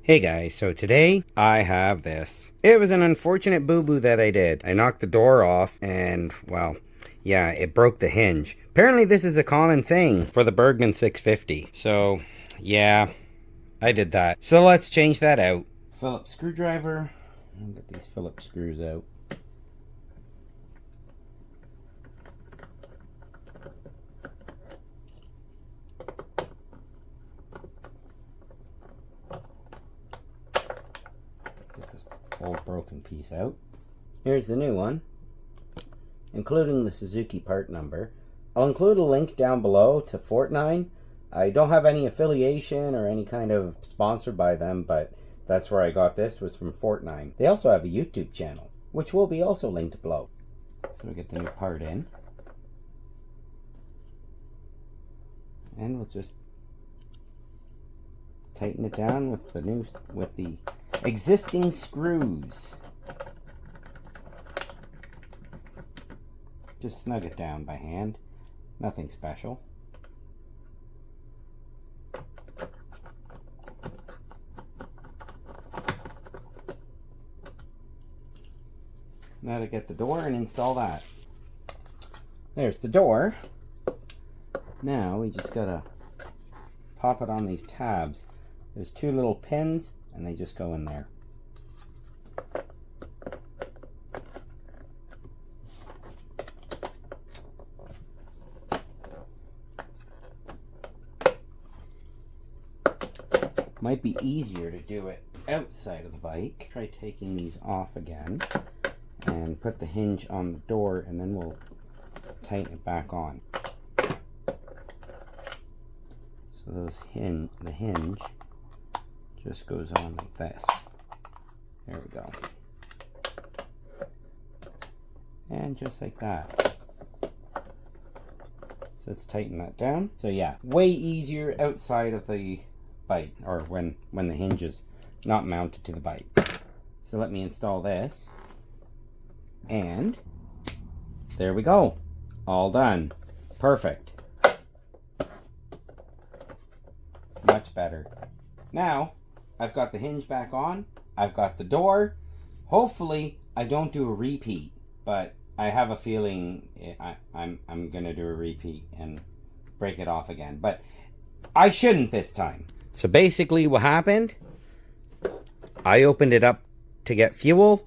Hey guys, so today I have this. It was an unfortunate boo-boo that I did. I knocked the door off and, well, yeah, it broke the hinge. Apparently this is a common thing for the Burgman 650. So, yeah, I did that. So let's change that out. Phillips screwdriver. I'll get these Phillips screws out. Old broken piece out. Here's the new one, including the Suzuki part number. I'll include a link down below to Fortnine. I don't have any affiliation or any kind of sponsored by them, but that's where I got this, was from Fortnine. They also have a YouTube channel, which will be also linked below. So we get the new part in, and we'll just tighten it down with the existing screws. Just snug it down by hand. Nothing special. Now to get the door and install that. There's the door. Now we just gotta pop it on these tabs. There's two little pins and they just go in there. Might be easier to do it outside of the bike. Try taking these off again and put the hinge on the door, and then we'll tighten it back on. So the hinge just goes on like this. There we go. And just like that. So let's tighten that down. So yeah, way easier outside of the bike, or when the hinge is not mounted to the bike. So let me install this. And there we go. All done. Perfect. Much better. Now, I've got the hinge back on. I've got the door. Hopefully, I don't do a repeat, but I have a feeling I'm gonna do a repeat and break it off again. But I shouldn't this time. So basically, what happened? I opened it up to get fuel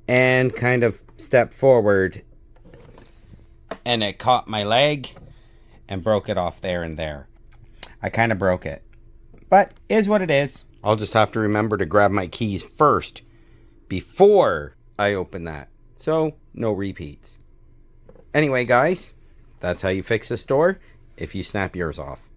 and kind of stepped forward, and it caught my leg and broke it off there and there. I kind of broke it, but is what it is. I'll just have to remember to grab my keys first before I open that. So, no repeats. Anyway, guys, that's how you fix this door if you snap yours off.